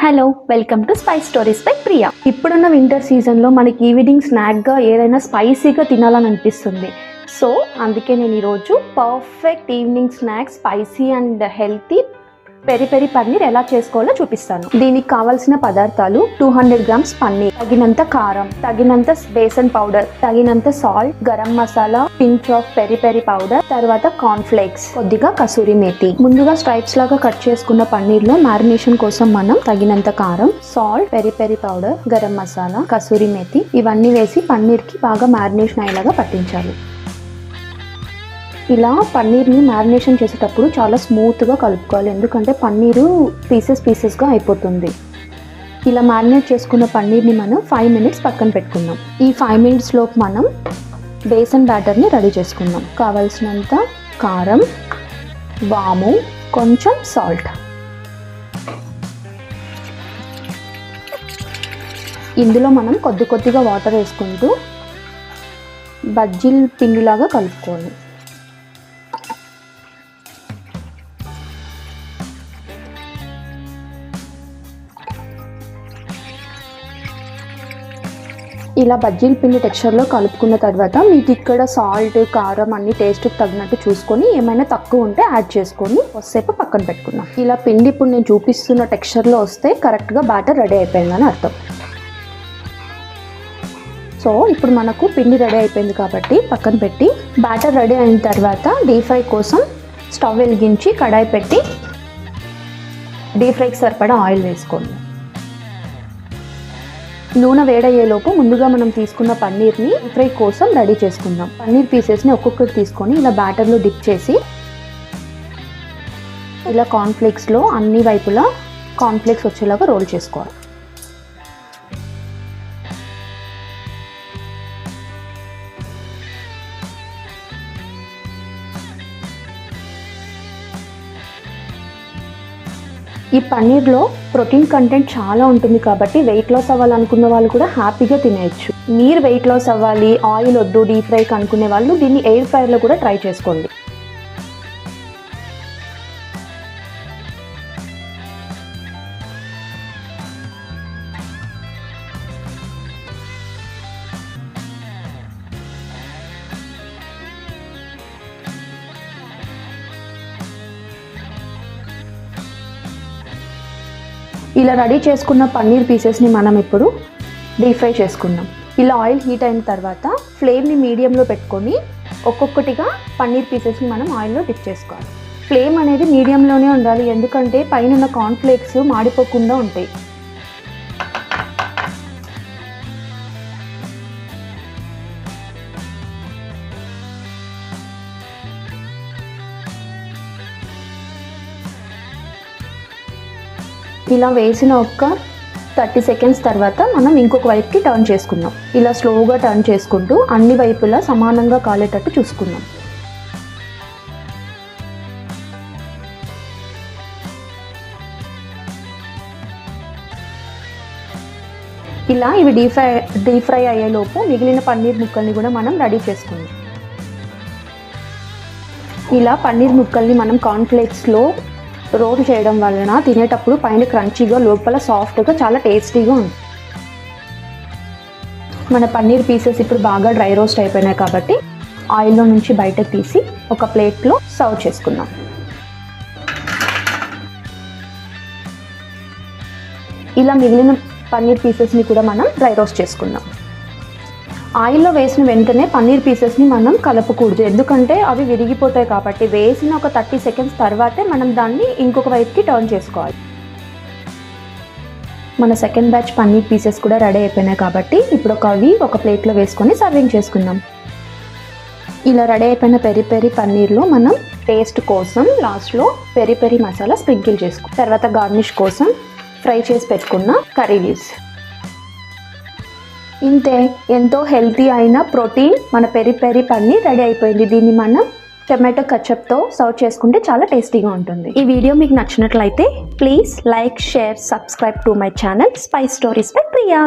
Hello, welcome to spice stories by Priya. ఇప్పుడున్న winter సీజన్లో మనకి ఈవినింగ్ స్నాక్గా ఏదైనా స్పైసీగా తినాలని అనిపిస్తుంది. సో అందుకే నేను ఈరోజు perfect evening snack spicy and healthy peri peri paneer ఎలా చేసుకోవాలో చూపిస్తాను. దీనికి కావాల్సిన పదార్థాలు 200 గ్రామ్స్ పన్నీర్, తగినంత కారం, తగినంత బేసన్ పౌడర్, తగినంత salt, garam masala, pinch of peri peri powder, తర్వాత కార్న్ ఫ్లేక్స్, కొద్దిగా కసూరి మేతి. ముందుగా స్ట్రైప్స్ లాగా కట్ చేసుకున్న పన్నీర్ లో మ్యారినేషన్ కోసం మనం తగినంత కారం, salt, peri peri powder, garam masala, kasuri methi ఇవన్నీ వేసి పన్నీర్ కి బాగా మ్యారినేషన్ అయ్యేలాగా పట్టించాలి. ఇలా పన్నీర్ని మ్యారినేషన్ చేసేటప్పుడు చాలా స్మూత్గా కలుపుకోవాలి, ఎందుకంటే పన్నీరు పీసెస్గా అయిపోతుంది. ఇలా మ్యారినేట్ చేసుకున్న పన్నీర్ని మనం 5 మినిట్స్ పక్కన పెట్టుకుందాం. ఈ 5 మినిట్స్ లోపు మనం బేసన్ బ్యాటర్ని రెడీ చేసుకుందాం. కావాల్సినంత కారం, వాము, కొంచెం సాల్ట్. ఇందులో మనం కొద్దిగా వాటర్ వేసుకుంటూ బజ్జీల పిండిలాగా కలుపుకోవాలి. ఇలా బజ్జీల పిండి టెక్స్చర్లో కలుపుకున్న తర్వాత మీకు ఇక్కడ సాల్ట్, కారం అన్ని టేస్ట్కి తగినట్టు చూసుకొని ఏమైనా తక్కువ ఉంటే యాడ్ చేసుకొని కొద్దిసేపు పక్కన పెట్టుకున్నాం. ఇలా పిండి ఇప్పుడు నేను చూపిస్తున్న టెక్స్చర్లో వస్తే కరెక్ట్గా బ్యాటర్ రెడీ అయిపోయిందని అర్థం. సో ఇప్పుడు మనకు పిండి రెడీ అయిపోయింది కాబట్టి పక్కన పెట్టి, బ్యాటర్ రెడీ అయిన తర్వాత డీప్ ఫ్రై కోసం స్టవ్ వెలిగించి కడాయి పెట్టి డీప్ ఫ్రైకి సరిపడా ఆయిల్ వేసుకోండి. నూనె వేడయ్యేలోపు ముందుగా మనం తీసుకున్న పన్నీర్ని ఫ్రై కోసం రెడీ చేసుకుందాం. పన్నీర్ పీసెస్ని ఒక్కొక్కటి తీసుకొని ఇలా బ్యాటర్లో డిప్ చేసి ఇలా కార్న్ఫ్లేక్స్లో అన్ని వైపులా కార్న్ఫ్లేక్స్ వచ్చేలాగా రోల్ చేసుకోవాలి. ఈ పన్నీర్లో ప్రోటీన్ కంటెంట్ చాలా ఉంటుంది కాబట్టి వెయిట్ లాస్ అవ్వాలనుకున్న వాళ్ళు కూడా హ్యాపీగా తినేయచ్చు. మీరు వెయిట్ లాస్ అవ్వాలి, ఆయిల్ వద్దు, డీప్ ఫ్రైకి అనుకునే వాళ్ళు దీన్ని ఎయిర్ ఫ్రైర్లో కూడా ట్రై చేసుకోండి. ఇలా రెడీ చేసుకున్న పన్నీర్ పీసెస్ని మనం ఇప్పుడు డీప్ ఫ్రై చేసుకుందాం. ఇలా ఆయిల్ హీట్ అయిన తర్వాత ఫ్లేమ్ని మీడియంలో పెట్టుకొని ఒక్కొక్కటిగా పన్నీర్ పీసెస్ని మనం ఆయిల్లో డిప్ చేసుకోవాలి. ఫ్లేమ్ అనేది మీడియంలోనే ఉండాలి, ఎందుకంటే పైన ఉన్న కార్న్ఫ్లేక్స్ మాడిపోకుండా ఉంటాయి. ఇలా వేసిన ఒక 30 సెకండ్స్ తర్వాత మనం ఇంకొక వైపుకి టర్న్ చేసుకుందాం. ఇలా స్లోగా టర్న్ చేసుకుంటూ అన్ని వైపులా సమానంగా కాలేటట్టు చూసుకుందాం. ఇలా ఇవి డీప్ ఫ్రై అయ్యేలోపు మిగిలిన పన్నీర్ ముక్కల్ని కూడా మనం రెడీ చేసుకుందాం. ఇలా పన్నీర్ ముక్కల్ని మనం కార్న్ఫ్లేక్స్లో రోల్ చేయడం వలన తినేటప్పుడు పైన క్రంచీగా, లోపల సాఫ్ట్గా, చాలా టేస్టీగా ఉంది. మన పన్నీర్ పీసెస్ ఇప్పుడు బాగా డ్రై రోస్ట్ అయిపోయినాయి కాబట్టి ఆయిల్లో నుంచి బయటకు తీసి ఒక ప్లేట్లో సర్వ్ చేసుకుందాం. ఇలా మిగిలిన పన్నీర్ పీసెస్ని కూడా మనం డ్రై రోస్ట్ చేసుకుందాం. ఆయిల్లో వేసిన వెంటనే పన్నీర్ పీసెస్ని మనం కలపకూడదు, ఎందుకంటే అవి విరిగిపోతాయి కాబట్టి వేసిన ఒక 30 సెకండ్స్ తర్వాతే మనం దాన్ని ఇంకొక వైపుకి టర్న్ చేసుకోవాలి. మన సెకండ్ బ్యాచ్ పన్నీర్ పీసెస్ కూడా రెడీ అయిపోయినాయి కాబట్టి ఇప్పుడు ఒక ప్లేట్లో వేసుకొని సర్వింగ్ చేసుకుందాం. ఇలా రెడీ అయిపోయిన పెరి పెరి పన్నీర్లో మనం టేస్ట్ కోసం లాస్ట్లో పెరి పెరి మసాలా స్ప్రింకిల్ చేసుకో, తర్వాత గార్నిష్ కోసం ఫ్రై చేసి పెట్టుకున్న కర్రీ లీవ్స్. ఇంతే, ఎంతో హెల్తీ అయిన ప్రోటీన్ మన పెరి పెరి పన్నీర్ రెడీ అయిపోయింది. దీన్ని మనం టొమాటో కచప్తో సర్వ్ చేసుకుంటే చాలా టేస్టీగా ఉంటుంది. ఈ వీడియో మీకు నచ్చినట్లయితే please like, share, subscribe to my channel spice stories by Priya.